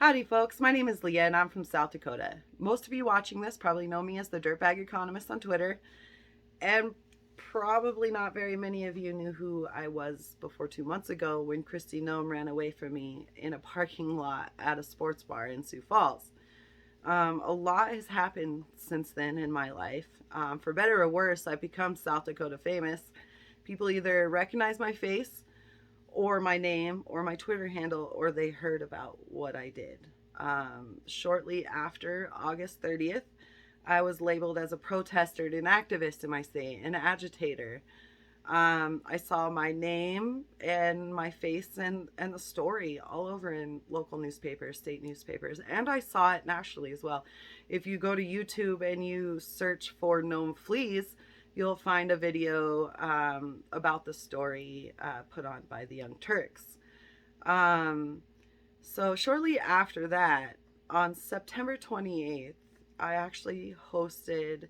Howdy folks, my name is Leah and I'm from South Dakota. Most of you watching this probably know me as the Dirtbag Economist on Twitter, and probably not very many of you knew who I was before 2 months ago when Kristi Noem ran away from me in a parking lot at a sports bar in Sioux Falls. A lot has happened since then in my life. For better or worse, I've become South Dakota famous. People either recognize my face or my name or my Twitter handle, or they heard about what I did. Shortly after August 30th, I was labeled as a protester, an activist in my state, an agitator. I saw my name and my face and the story all over in local newspapers, state newspapers, and I saw it nationally as well. If you go to YouTube and you search for Noem Flees, you'll find a video about the story put on by the Young Turks. So shortly after that, on September 28th, I actually hosted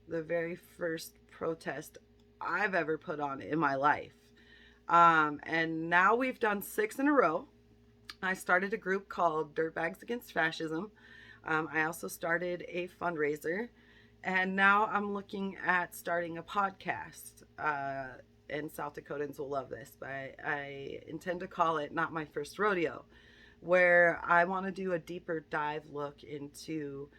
the very first protest I've ever put on in my life. And now we've done 6 in a row. I started a group called Dirtbags Against Fascism. I also started a fundraiser. And now I'm looking at starting a podcast. And South Dakotans will love this, but I intend to call it Not My First Rodeo, where I want to do a deeper dive look into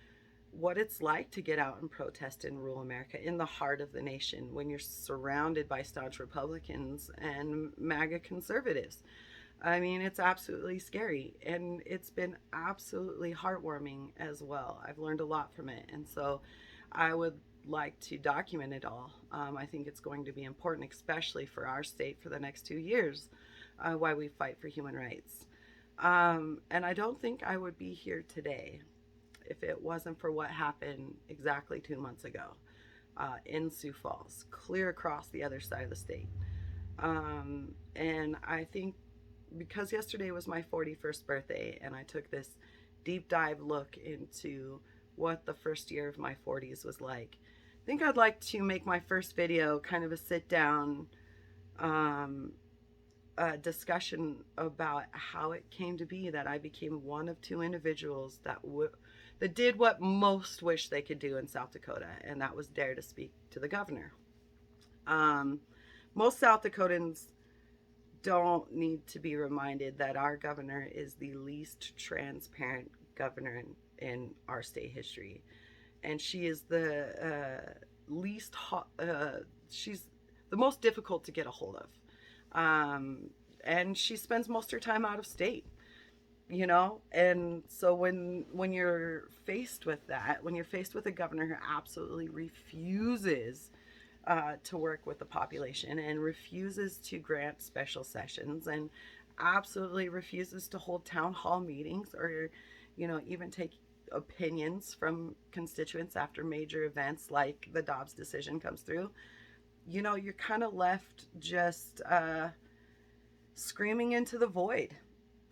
what it's like to get out and protest in rural America, in the heart of the nation, when you're surrounded by staunch Republicans and MAGA conservatives. I mean, it's absolutely scary, and it's been absolutely heartwarming as well. I've learned a lot from it, and so I would like to document it all. I think it's going to be important, especially for our state for the next 2 years, why we fight for human rights. And I don't think I would be here today if it wasn't for what happened exactly 2 months ago in Sioux Falls, clear across the other side of the state. And I think because yesterday was my 41st birthday and I took this deep dive look into what the first year of my 40s was like, I think I'd like to make my first video kind of a sit down discussion about how it came to be that I became one of 2 individuals that did what most wish they could do in South Dakota, and that was dare to speak to the governor. Most South Dakotans don't need to be reminded that our governor is the least transparent governor in our state history, and she is the she's the most difficult to get a hold of, and she spends most of her time out of state, you know. And so when you're faced with that, when you're faced with a governor who absolutely refuses to work with the population and refuses to grant special sessions and absolutely refuses to hold town hall meetings or, you know, even take opinions from constituents after major events like the Dobbs decision comes through, you know, you're kind of left just screaming into the void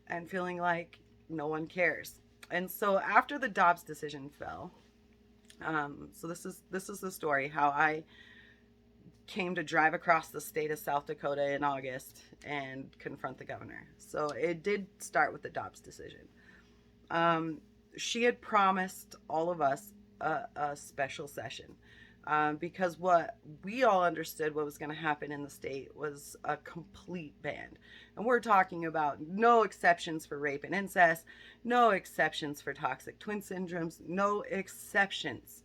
and feeling like no one cares. And so after the Dobbs decision fell, so this is the story how I came to drive across the state of South Dakota in August and confront the governor. So it did start with the Dobbs decision. She had promised all of us a special session because what we all understood what was going to happen in the state was a complete ban. And we're talking about no exceptions for rape and incest, no exceptions for toxic twin syndromes, no exceptions.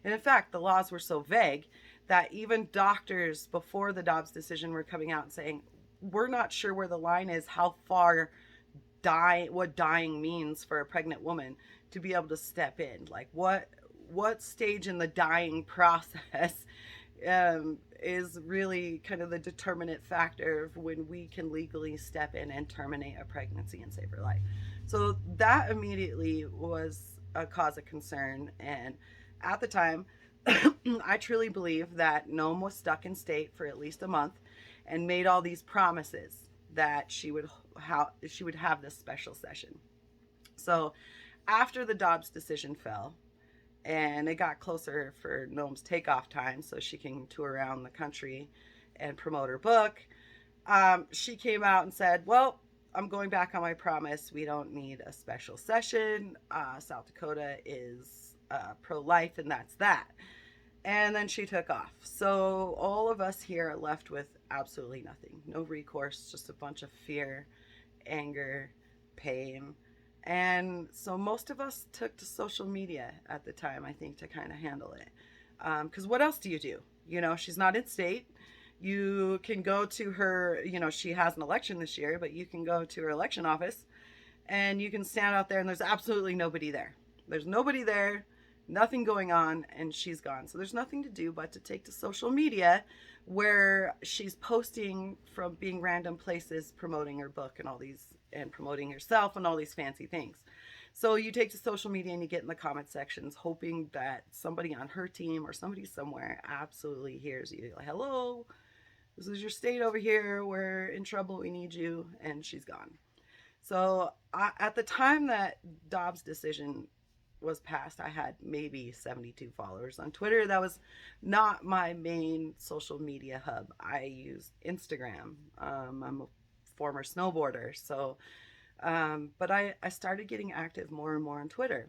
And in fact, the laws were so vague that even doctors before the Dobbs decision were coming out and saying, we're not sure where the line is, how far what dying means for a pregnant woman to be able to step in. Like what stage in the dying process is really kind of the determinant factor of when we can legally step in and terminate a pregnancy and save her life. So that immediately was a cause of concern. And at the time, I truly believe that Noem was stuck in state for at least a month and made all these promises that she would have this special session. So after the Dobbs decision fell and it got closer for Noem's takeoff time so she can tour around the country and promote her book, she came out and said, well, I'm going back on my promise. We don't need a special session. South Dakota is pro-life, and that's that. And then she took off. So all of us here are left with absolutely nothing. No recourse, just a bunch of fear, anger, pain. And so most of us took to social media at the time, I think, to kind of handle it. Because what else do you do? You know, she's not in state. You can go to her, you know, she has an election this year, but you can go to her election office and you can stand out there and there's absolutely nobody there. There's nobody there, nothing going on, and she's gone. So there's nothing to do but to take to social media where she's posting from being random places, promoting her book and all these, and promoting herself and all these fancy things. So you take to social media and you get in the comment sections hoping that somebody on her team or somebody somewhere absolutely hears you. Like, hello, this is your state over here. We're in trouble. We need you. And she's gone. So at the time that Dobbs' decision was passed, I had maybe 72 followers on Twitter. That was not my main social media hub. I used Instagram. I'm a former snowboarder. So, but I started getting active more and more on Twitter,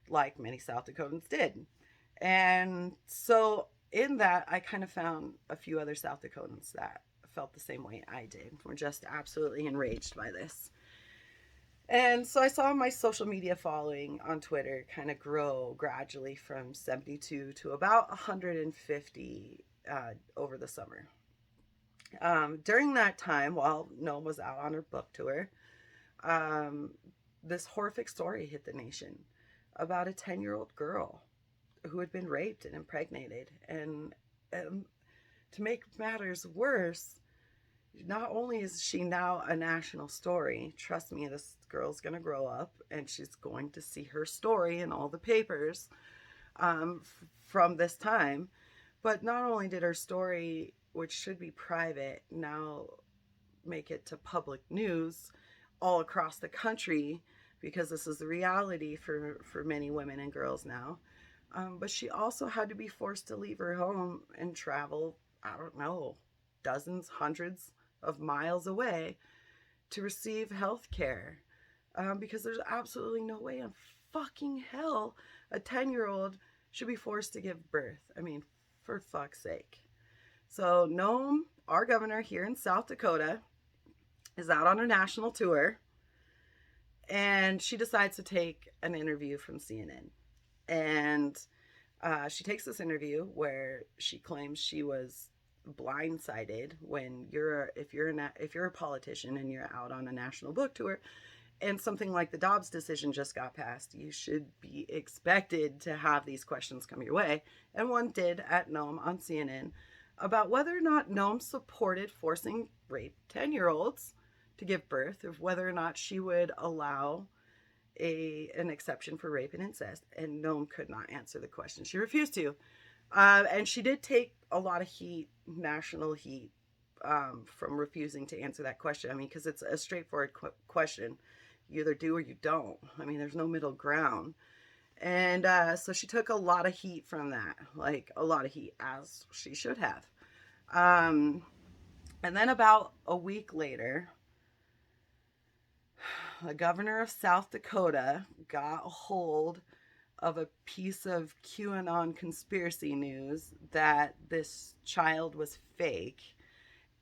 like many South Dakotans did. And so in that, I kind of found a few other South Dakotans that felt the same way I did. We're just absolutely enraged by this. And so I saw my social media following on Twitter kind of grow gradually from 72 to about 150 over the summer. During that time, while Noem was out on her book tour, this horrific story hit the nation about a 10-year-old girl who had been raped and impregnated. And to make matters worse, not only is she now a national story, trust me, this girl's going to grow up and she's going to see her story in all the papers from this time. But not only did her story, which should be private, now make it to public news all across the country, because this is the reality for many women and girls now. But she also had to be forced to leave her home and travel, I don't know, dozens, hundreds of miles away to receive health care. Because there's absolutely no way in fucking hell a 10-year-old should be forced to give birth. I mean, for fuck's sake. So Noem, our governor here in South Dakota, is out on a national tour. And she decides to take an interview from CNN. And she takes this interview where she claims she was blindsided when if you're a politician and you're out on a national book tour and something like the Dobbs decision just got passed, you should be expected to have these questions come your way. And one did at Noem on CNN about whether or not Noem supported forcing raped 10-year-olds to give birth, of whether or not she would allow an exception for rape and incest. And Noem could not answer the question. She refused to. And she did take a lot of heat, national heat, from refusing to answer that question. I mean, because it's a straightforward question. You either do or you don't. I mean, there's no middle ground. And so she took a lot of heat from that, like a lot of heat, as she should have. And then about a week later, the governor of South Dakota got a hold of a piece of QAnon conspiracy news that this child was fake,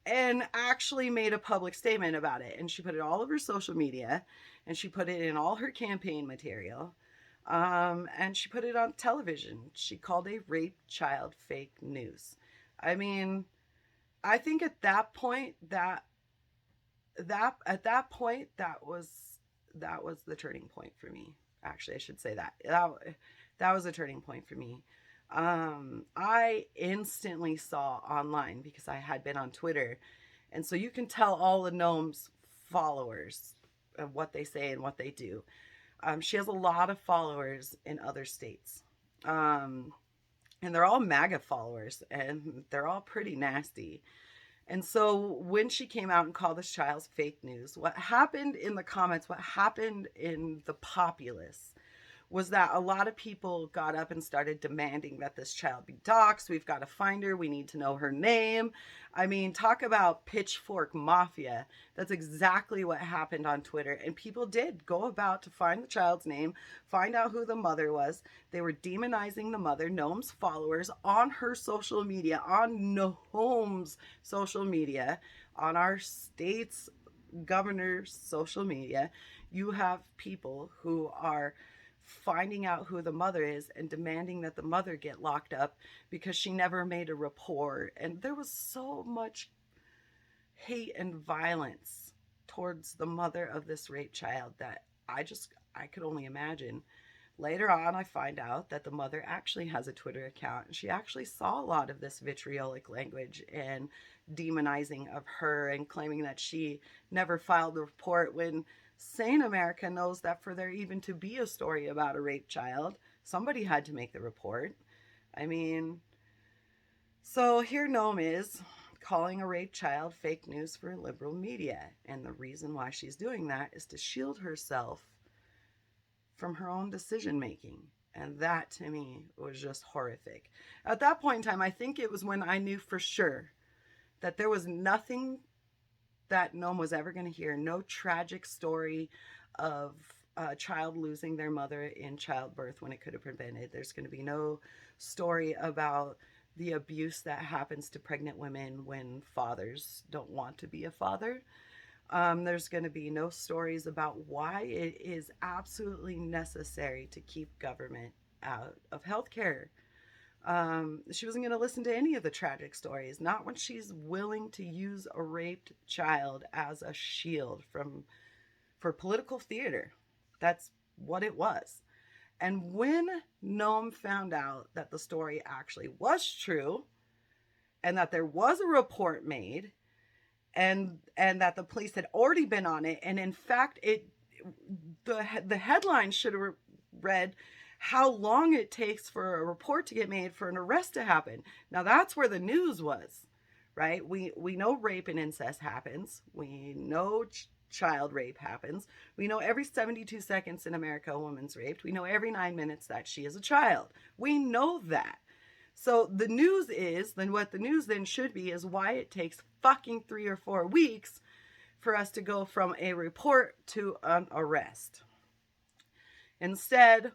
and actually made a public statement about it. And she put it all over social media, and she put it in all her campaign material, and she put it on television. She called a rape child fake news. I mean, I think at that point that was the turning point for me. Actually, I should say that was a turning point for me. I instantly saw online, because I had been on Twitter, and so you can tell all of Noem's followers of what they say and what they do. She has a lot of followers in other states, and they're all MAGA followers, and they're all pretty nasty. And so when she came out and called this child's fake news, what happened in the comments, what happened in the populace was that a lot of people got up and started demanding that this child be doxxed. We've got to find her. We need to know her name. I mean, talk about pitchfork mafia. That's exactly what happened on Twitter. And people did go about to find the child's name, find out who the mother was. They were demonizing the mother, Noem's followers, on her social media, on Noem's social media, on our state's governor's social media. You have people who are finding out who the mother is and demanding that the mother get locked up because she never made a report. And there was so much hate and violence towards the mother of this rape child that I could only imagine. Later on, I find out that the mother actually has a Twitter account, and she actually saw a lot of this vitriolic language and demonizing of her and claiming that she never filed the report, when sane America knows that for there even to be a story about a rape child, somebody had to make the report. I mean, so here Noem is calling a rape child fake news for liberal media. And the reason why she's doing that is to shield herself from her own decision making. And that to me was just horrific. At that point in time, I think it was when I knew for sure that there was nothing that Noem was ever going to hear. No tragic story of a child losing their mother in childbirth when it could have prevented. There's going to be no story about the abuse that happens to pregnant women when fathers don't want to be a father. There's going to be no stories about why it is absolutely necessary to keep government out of healthcare. She wasn't going to listen to any of the tragic stories, not when she's willing to use a raped child as a shield for political theater. That's what it was. And when Noem found out that the story actually was true and that there was a report made and that the police had already been on it, and in fact the headline should have read how long it takes for a report to get made for an arrest to happen. Now that's where the news was, right? We know rape and incest happens. We know child rape happens. We know every 72 seconds in America a woman's raped. We know every 9 minutes that she is a child. We know that. So the news is, then what the news then should be is why it takes fucking 3 or 4 weeks for us to go from a report to an arrest. Instead,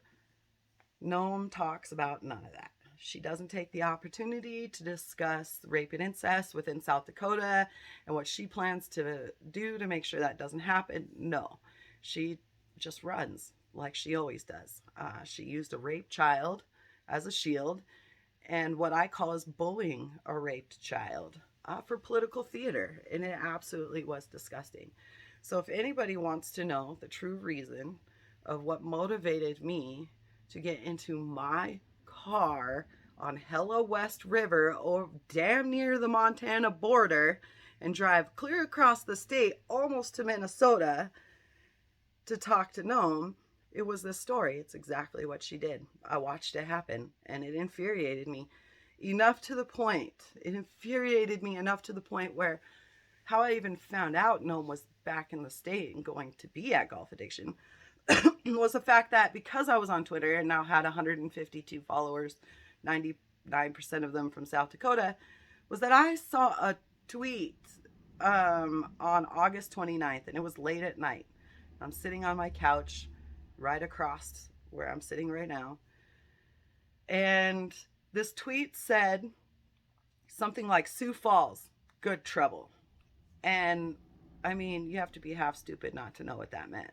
Noem talks about none of that. She doesn't take the opportunity to discuss rape and incest within South Dakota and what she plans to do to make sure that doesn't happen. No, she just runs like she always does. She used a raped child as a shield and what I call is bullying a raped child for political theater. And it absolutely was disgusting. So if anybody wants to know the true reason of what motivated me to get into my car on Hello West River or damn near the Montana border and drive clear across the state almost to Minnesota to talk to Noem, it was this story. It's exactly what she did. I watched it happen and it infuriated me enough to the point. It infuriated me enough to the point where how I even found out Noem was back in the state and going to be at Golf Addiction was the fact that because I was on Twitter and now had 152 followers, 99% of them from South Dakota, was that I saw a tweet on August 29th, and it was late at night. I'm sitting on my couch right across where I'm sitting right now, and this tweet said something like, Sioux Falls, good trouble. And I mean, you have to be half stupid not to know what that meant.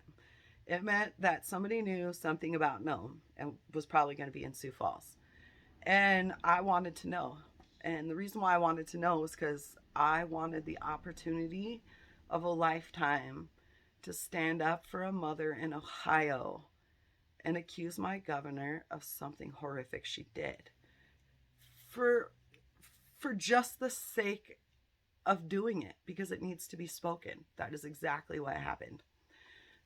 It meant that somebody knew something about Noem and was probably going to be in Sioux Falls. And I wanted to know. And the reason why I wanted to know was because I wanted the opportunity of a lifetime to stand up for a mother in Ohio and accuse my governor of something horrific she did. For just the sake of doing it, because it needs to be spoken. That is exactly what happened.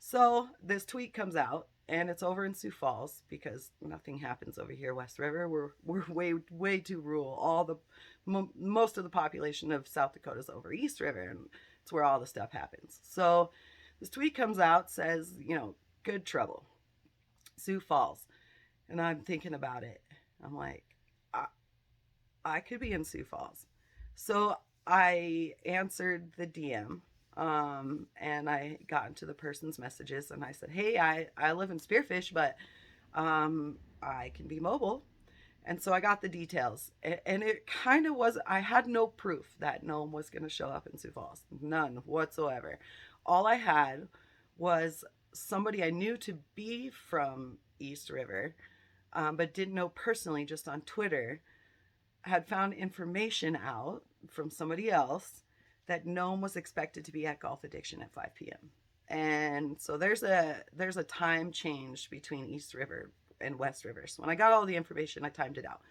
So this tweet comes out, and it's over in Sioux Falls because nothing happens over here, West River. We're way too rural. Most of the population of South Dakota is over East River, and it's where all the stuff happens. So this tweet comes out, says, good trouble. Sioux Falls. And I'm thinking about it. I'm like, I could be in Sioux Falls. So I answered the DM, and I got into the person's messages and I said, hey, I live in Spearfish, but I can be mobile. And so I got the details. And it kind of was, I had no proof that Noem was going to show up in Sioux Falls. None whatsoever. All I had was somebody I knew to be from East River, but didn't know personally, just on Twitter, had found information out from somebody else that Noem was expected to be at Golf Addiction at 5 p.m. And so there's a time change between East River and West River. So when I got all the information, I timed it out.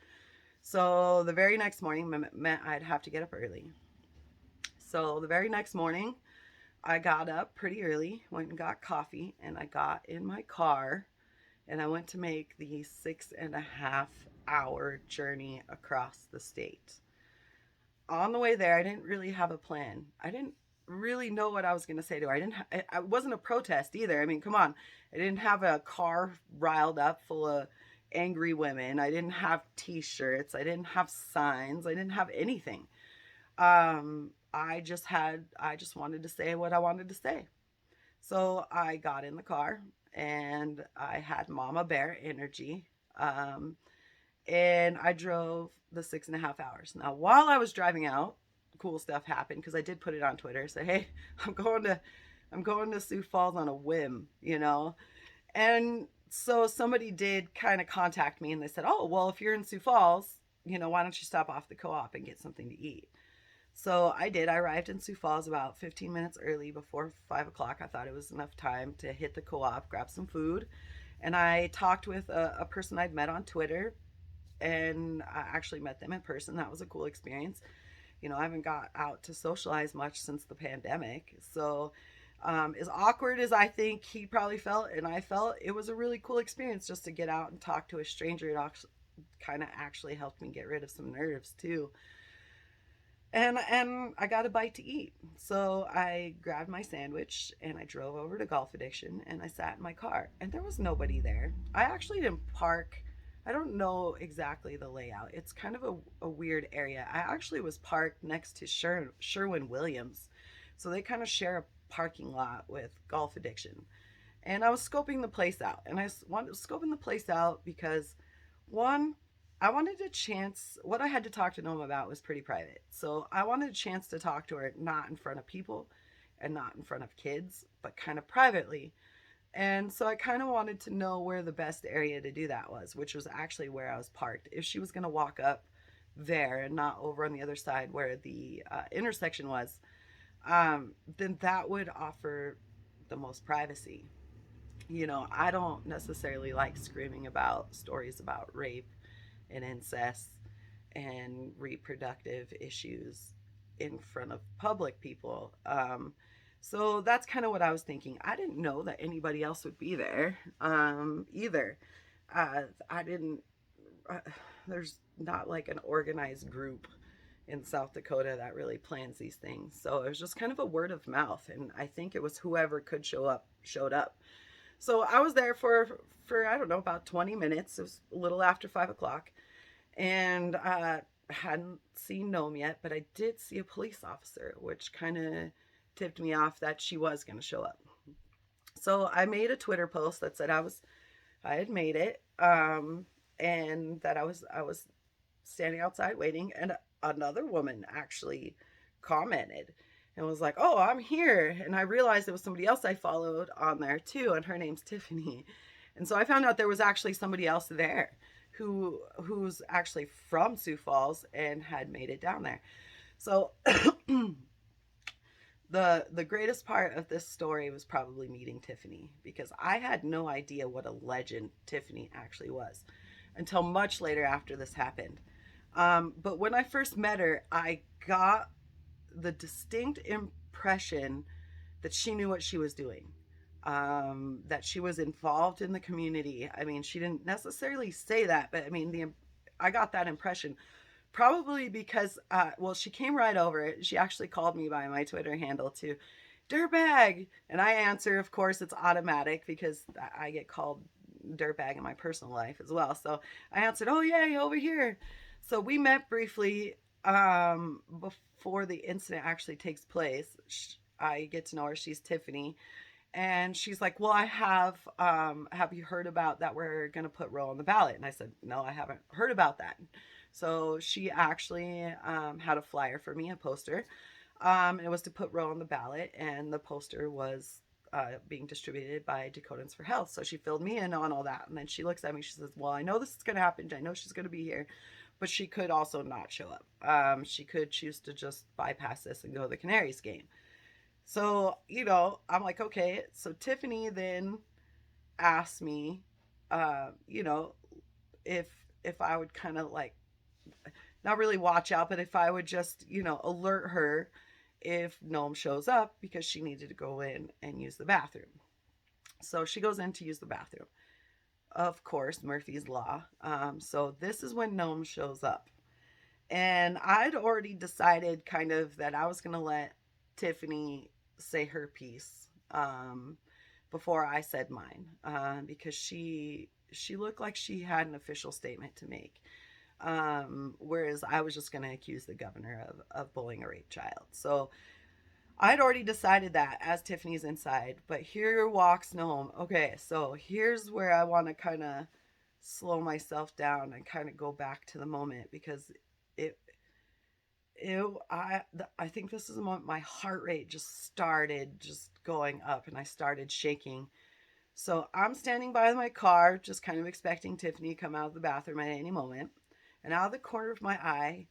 So the very next morning meant I'd have to get up early. So the very next morning, I got up pretty early, went and got coffee, and I got in my car and I went to make the 6.5-hour journey across the state. On the way there, I didn't really have a plan. I didn't really know what I was going to say to her. I wasn't a protest either. I mean, come on. I didn't have a car riled up full of angry women. I didn't have t-shirts. I didn't have signs. I didn't have anything. I just wanted to say what I wanted to say. So I got in the car and I had mama bear energy. And I drove the 6.5 hours. Now, while I was driving out, cool stuff happened because I did put it on Twitter. Say, hey, I'm going to Sioux Falls on a whim, you know? And so somebody did kind of contact me and they said, oh, well, if you're in Sioux Falls, you know, why don't you stop off the co-op and get something to eat? So I did. I arrived in Sioux Falls about 15 minutes early before 5 o'clock. I thought it was enough time to hit the co-op, grab some food. And I talked with a person I'd met on Twitter, and I actually met them in person. That was a cool experience. You know, I haven't got out to socialize much since the pandemic. So as awkward as I think he probably felt and I felt, it was a really cool experience just to get out and talk to a stranger. It kind of actually helped me get rid of some nerves too. And I got a bite to eat. So I grabbed my sandwich and I drove over to Golf Addiction and I sat in my car and there was nobody there. I actually didn't park. I don't know exactly the layout. It's kind of a weird area. I actually was parked next to Sherwin-Williams. So they kind of share a parking lot with Golf Addiction. And I was scoping the place out. And I wanted scoping the place out because, one, I wanted a chance. What I had to talk to Noem about was pretty private. So I wanted a chance to talk to her, not in front of people and not in front of kids, but kind of privately. And so I kind of wanted to know where the best area to do that was, which was actually where I was parked. If she was going to walk up there and not over on the other side where the intersection was, then that would offer the most privacy. You know, I don't necessarily like screaming about stories about rape and incest and reproductive issues in front of public people. So that's kind of what I was thinking. I didn't know that anybody else would be there either. I didn't, there's not like an organized group in South Dakota that really plans these things. So it was just kind of a word of mouth. And I think it was whoever could show up, showed up. So I was there for I don't know, about 20 minutes. It was a little after 5 o'clock. And I hadn't seen Noem yet, but I did see a police officer, which kind of tipped me off that she was going to show up. So I made a Twitter post that said I had made it, and that I was standing outside waiting, and another woman actually commented and was like, "Oh, I'm here," and I realized it was somebody else I followed on there too, and her name's Tiffany, and so I found out there was actually somebody else there who's actually from Sioux Falls and had made it down there. So the greatest part of this story was probably meeting Tiffany, because I had no idea what a legend Tiffany actually was until much later after this happened. But when I first met her, I got the distinct impression that she knew what she was doing, that she was involved in the community. I mean, she didn't necessarily say that, but I mean, I got that impression. Probably because, she came right over. She actually called me by my Twitter handle too, dirtbag. And I answer, of course, it's automatic because I get called dirtbag in my personal life as well. So I answered, "Oh yeah, over here." So we met briefly before the incident actually takes place. I get to know her. She's Tiffany, and she's like, "Well, I have you heard about that we're going to put Roe on the ballot?" And I said, "No, I haven't heard about that." So she actually had a flyer for me, a poster. It was to put Roe on the ballot, and the poster was being distributed by Dakotans for Health. So she filled me in on all that. And then she looks at me, she says, "Well, I know this is going to happen. I know she's going to be here, but she could also not show up. She could choose to just bypass this and go to the Canaries game." So, I'm like, okay. So Tiffany then asked me, you know, if I would kind of like not really watch out, but if I would just, alert her if Noem shows up, because she needed to go in and use the bathroom. So she goes in to use the bathroom. Of course, Murphy's Law. So this is when Noem shows up. And I'd already decided kind of that I was going to let Tiffany say her piece before I said mine, because she looked like she had an official statement to make. Whereas I was just going to accuse the governor of bullying a rape child. So I'd already decided that as Tiffany's inside, but here walks Noem. Okay, so here's where I want to kind of slow myself down and kind of go back to the moment, because it I think this is the moment my heart rate just started just going up and I started shaking. So I'm standing by my car, just kind of expecting Tiffany to come out of the bathroom at any moment. And out of the corner of my eye,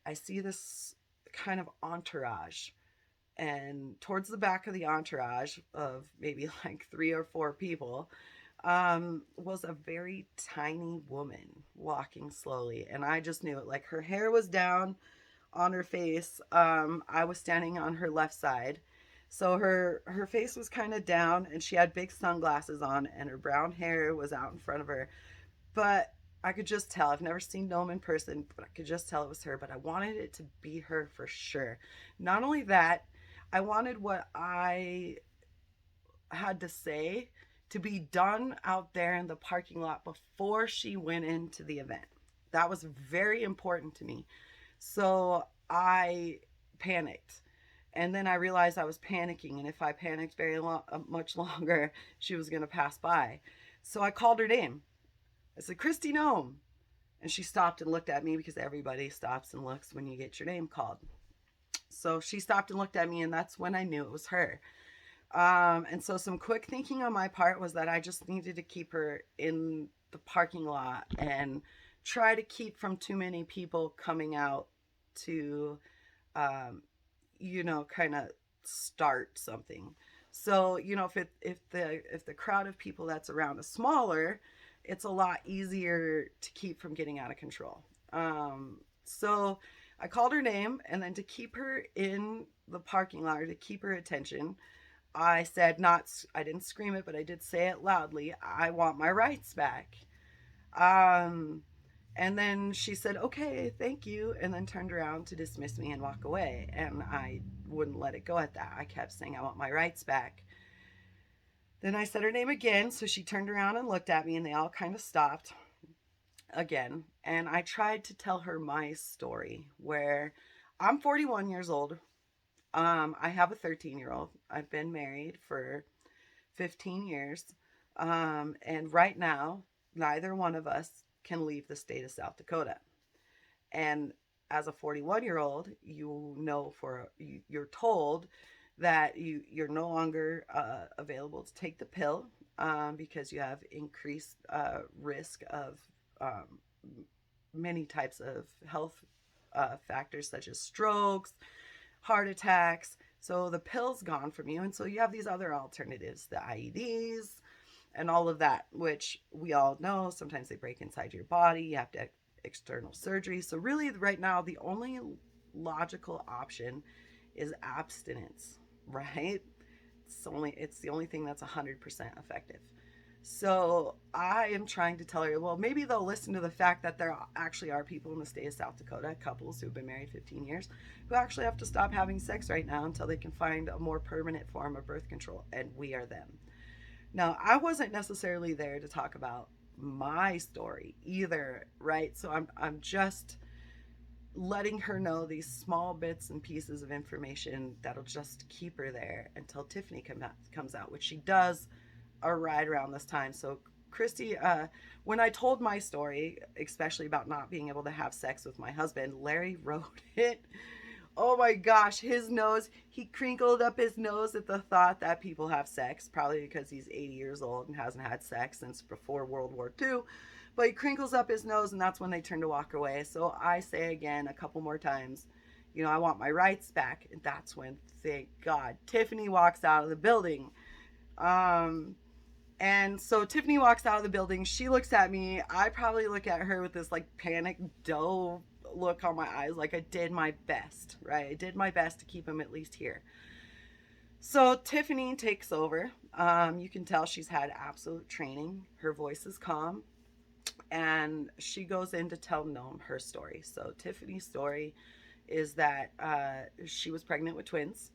I see this kind of entourage. And towards the back of the entourage of maybe like 3 or 4 people was a very tiny woman walking slowly. And I just knew it. Like, her hair was down on her face. I was standing on her left side. So her face was kind of down, and she had big sunglasses on, and her brown hair was out in front of her. But I could just tell. I've never seen Noem in person, but I could just tell it was her. But I wanted it to be her for sure. Not only that, I wanted what I had to say to be done out there in the parking lot before she went into the event. That was very important to me. So I panicked. And then I realized I was panicking. And if I panicked much longer, she was going to pass by. So I called her name. I said, "Kristi Noem." And she stopped and looked at me, because everybody stops and looks when you get your name called. So she stopped and looked at me, and that's when I knew it was her. And so some quick thinking on my part was that I just needed to keep her in the parking lot and try to keep from too many people coming out to, kind of start something. So, if the crowd of people that's around is smaller, it's a lot easier to keep from getting out of control. So I called her name, and then to keep her in the parking lot, or to keep her attention, I said, I didn't scream it, but I did say it loudly, "I want my rights back." And then she said, "Okay, thank you," and then turned around to dismiss me and walk away. And I wouldn't let it go at that. I kept saying, "I want my rights back." Then I said her name again, so she turned around and looked at me, and they all kind of stopped again. And I tried to tell her my story, where I'm 41 years old. I have a 13-year-old. I've been married for 15 years. And right now, neither one of us can leave the state of South Dakota. And as a 41-year-old, you're told that you're no longer available to take the pill, because you have increased risk of many types of health factors, such as strokes, heart attacks. So the pill's gone from you, and so you have these other alternatives, the IEDs and all of that, which we all know sometimes they break inside your body. You have to have external surgery. So really, right now, the only logical option is abstinence, right? It's the only thing that's 100% effective. So I am trying to tell her, well, maybe they'll listen to the fact that there actually are people in the state of South Dakota, couples who've been married 15 years, who actually have to stop having sex right now until they can find a more permanent form of birth control, and we are them. Now, I wasn't necessarily there to talk about my story either, right? So I'm just letting her know these small bits and pieces of information that'll just keep her there until Tiffany comes out, which she does right around this time. So Kristi, when I told my story, especially about not being able to have sex with my husband, Larry wrote it. Oh my gosh, his nose, he crinkled up his nose at the thought that people have sex, probably because he's 80 years old and hasn't had sex since before World War II. But he crinkles up his nose, and that's when they turn to walk away. So I say again a couple more times, I want my rights back. And that's when, thank God, Tiffany walks out of the building. And so Tiffany walks out of the building. She looks at me. I probably look at her with this like panic doe look on my eyes, like I did my best, right? I did my best to keep him at least here. So Tiffany takes over. You can tell she's had absolute training. Her voice is calm. And she goes in to tell Noem her story. So Tiffany's story is that she was pregnant with twins,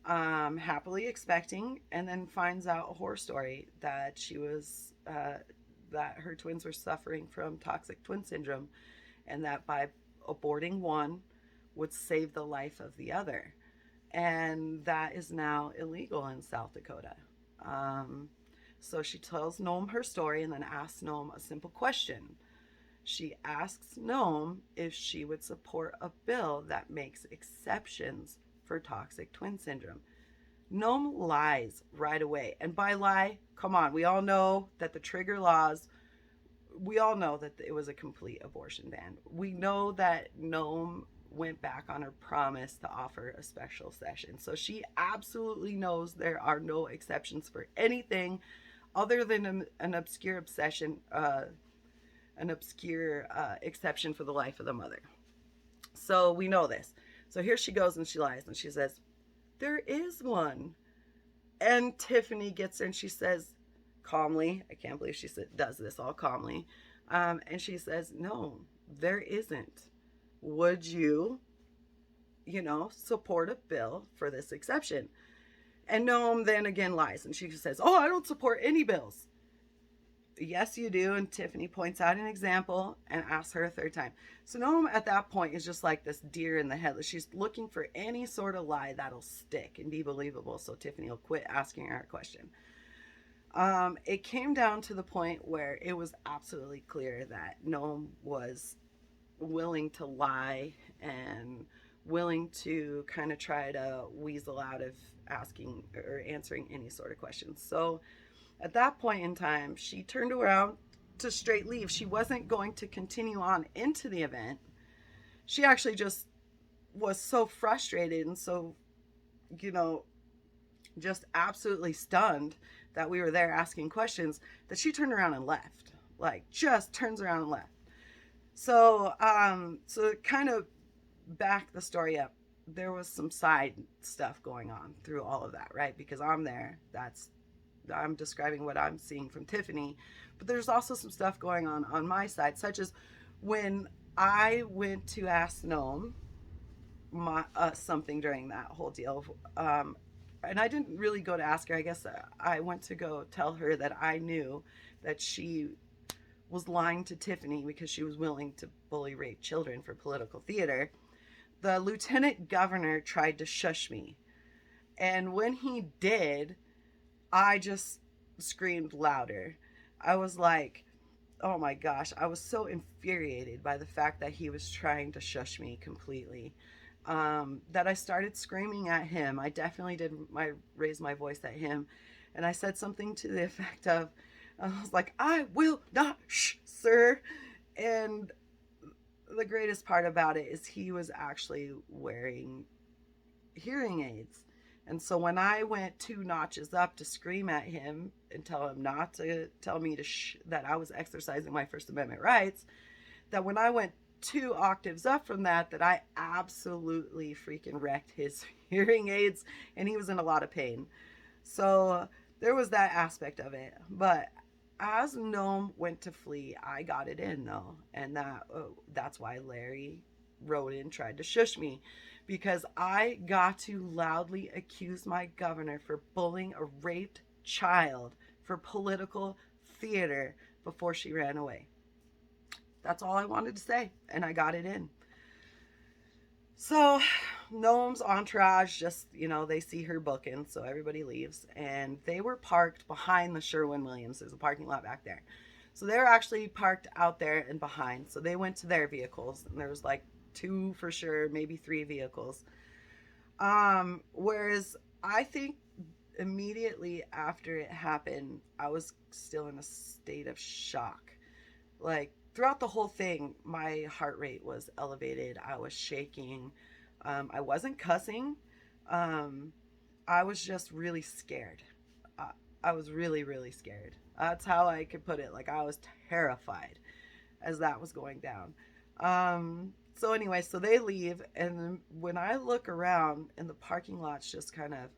happily expecting, and then finds out a horror story that she was that her twins were suffering from toxic twin syndrome, and that by aborting one would save the life of the other, and that is now illegal in South Dakota. So she tells Noem her story and then asks Noem a simple question. She asks Noem if she would support a bill that makes exceptions for toxic twin syndrome. Noem lies right away. And by lie, come on, we all know that the trigger laws, we all know that it was a complete abortion ban. We know that Noem went back on her promise to offer a special session. So she absolutely knows there are no exceptions for anything other than an obscure obsession, an obscure exception for the life of the mother. So we know this. So here she goes and she lies and she says, there is one. And Tiffany gets her and she says calmly, I can't believe she does this all calmly, and she says, no, there isn't. Would you, support a bill for this exception? And Noem then again lies and she says, oh, I don't support any bills. Yes, you do. And Tiffany points out an example and asks her a third time. So Noem at that point is just like this deer in the headlights. She's looking for any sort of lie that'll stick and be believable so Tiffany will quit asking her a question. It came down to the point where it was absolutely clear that Noem was willing to lie and willing to kind of try to weasel out of asking or answering any sort of questions. So at that point in time, she turned around to straight leave. She wasn't going to continue on into the event. She actually just was so frustrated and so, just absolutely stunned that we were there asking questions that she turned around and left. Like, just turns around and left. So, so kind of back the story up, there was some side stuff going on through all of that, right? Because I'm there. I'm describing what I'm seeing from Tiffany, but there's also some stuff going on my side, such as when I went to ask Noem something during that whole deal, and I didn't really go to ask her. I guess I went to go tell her that I knew that she was lying to Tiffany because she was willing to bully rape children for political theater. The lieutenant governor tried to shush me, and when he did, I just screamed louder. I was like, oh my gosh, I was so infuriated by the fact that he was trying to shush me completely, that I started screaming at him. I definitely did raise my voice at him, and I said something to the effect of, I was like, I will not, sir. And the greatest part about it is he was actually wearing hearing aids. And so when I went 2 notches up to scream at him and tell him not to tell me that I was exercising my First Amendment rights, that when I went 2 octaves up from that I absolutely freaking wrecked his hearing aids and he was in a lot of pain. So there was that aspect of it. But as Noem went to flee, I got it in though. And that's why Larry wrote in, tried to shush me, because I got to loudly accuse my governor for bullying a raped child for political theater before she ran away. That's all I wanted to say, and I got it in. So Noem's entourage just, they see her booking, so everybody leaves. And they were parked behind the Sherwin-Williams. There's a parking lot back there. So they were actually parked out there and behind. So they went to their vehicles, and there was like 2 for sure, maybe 3 vehicles. Whereas I think immediately after it happened, I was still in a state of shock. Like, throughout the whole thing, my heart rate was elevated. I was shaking. I wasn't cussing. I was just really scared. I was really, really scared. That's how I could put it. Like, I was terrified as that was going down. So anyway, so they leave, and when I look around, and the parking lot's just kind of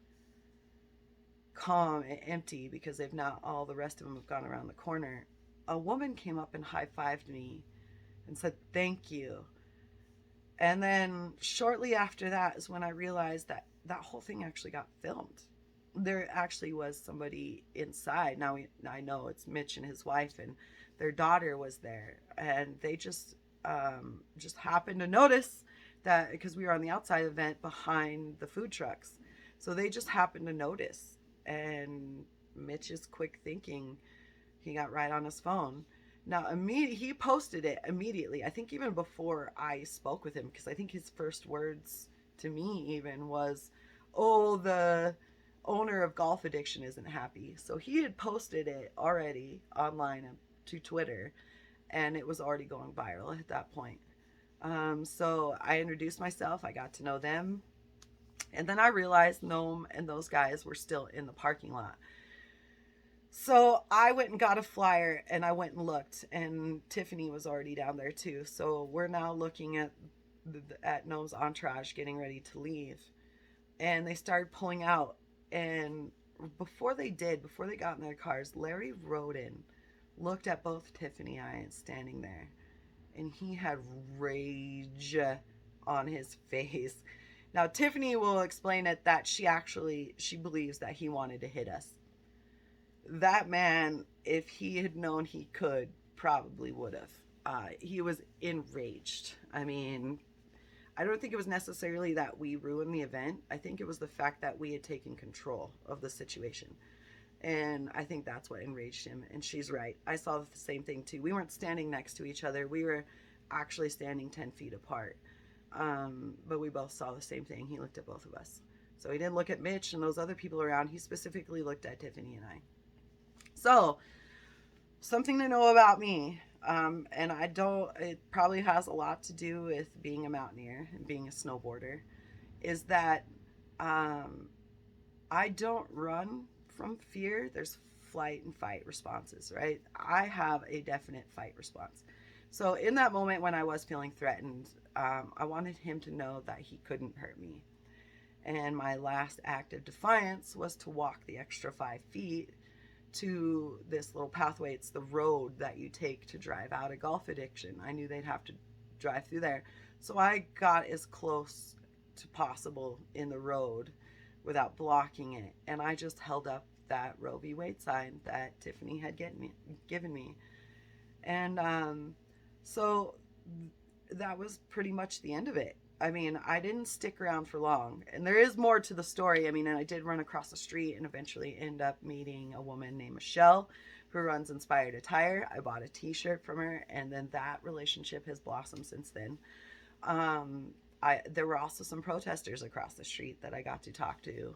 calm and empty because they've not, all the rest of them have gone around the corner. A woman came up and high-fived me and said, "Thank you." And then shortly after that is when I realized that that whole thing actually got filmed. There actually was somebody inside. Now I know it's Mitch and his wife, and their daughter was there, and they just happened to notice that because we were on the outside event behind the food trucks. So they just happened to notice, and Mitch's quick thinking, he got right on his phone. Now, he posted it immediately. I think even before I spoke with him, because I think his first words to me even was, "Oh, the owner of Golf Addiction isn't happy." So he had posted it already online to Twitter, and it was already going viral at that point. So I introduced myself. I got to know them. And then I realized Noem and those guys were still in the parking lot. So I went and got a flyer, and I went and looked, and Tiffany was already down there too. So we're now looking at Noem's entourage getting ready to leave, and they started pulling out. And before they got in their cars, Larry Roden looked at both Tiffany and I standing there, and he had rage on his face. Now Tiffany will explain it that she believes that he wanted to hit us. That man, if he had known he could, probably would have. He was enraged. I mean, I don't think it was necessarily that we ruined the event. I think it was the fact that we had taken control of the situation. And I think that's what enraged him. And she's right. I saw the same thing too. We weren't standing next to each other. We were actually standing 10 feet apart. But we both saw the same thing. He looked at both of us. So he didn't look at Mitch and those other people around. He specifically looked at Tiffany and I. So, something to know about me, and it probably has a lot to do with being a mountaineer and being a snowboarder, is that I don't run from fear. There's flight and fight responses, right? I have a definite fight response. So in that moment when I was feeling threatened, I wanted him to know that he couldn't hurt me. And my last act of defiance was to walk the extra 5 feet to this little pathway. It's the road that you take to drive out of Golf Addiction. I knew they'd have to drive through there. So I got as close to possible in the road without blocking it. And I just held up that Roe v. Wade sign that Tiffany had given me. And so that was pretty much the end of it. I mean, I didn't stick around for long. And there is more to the story. I mean, and I did run across the street and eventually end up meeting a woman named Michelle who runs Inspired Attire. I bought a t-shirt from her, and then that relationship has blossomed since then. There were also some protesters across the street that I got to talk to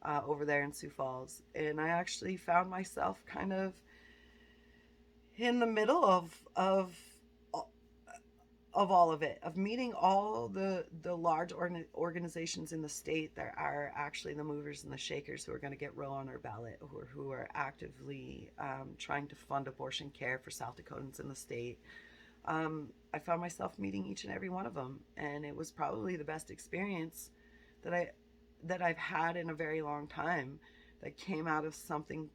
over there in Sioux Falls. And I actually found myself kind of in the middle of all of it, of meeting all the large organizations in the state that are actually the movers and the shakers who are going to get Roe on our ballot, who are actively trying to fund abortion care for South Dakotans in the state. I found myself meeting each and every one of them, and it was probably the best experience that I've had in a very long time, that came out of something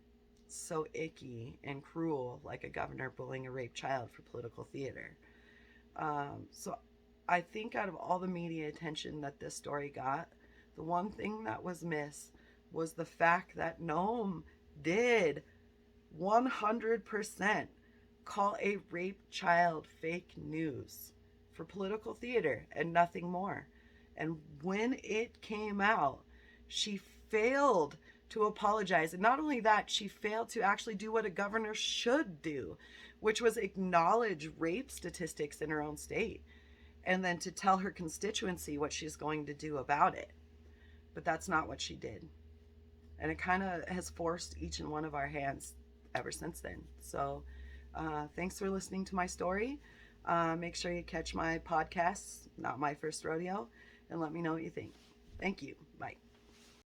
so icky and cruel, like a governor bullying a raped child for political theater. So I think out of all the media attention that this story got, the one thing that was missed was the fact that Noem did 100% call a rape child fake news for political theater and nothing more. And when it came out, she failed to apologize. And not only that, she failed to actually do what a governor should do, which was acknowledge rape statistics in her own state and then to tell her constituency what she's going to do about it. But that's not what she did. And it kind of has forced each and one of our hands ever since then. So thanks for listening to my story. Make sure you catch my podcasts, Not My First Rodeo, and let me know what you think. Thank you. Bye.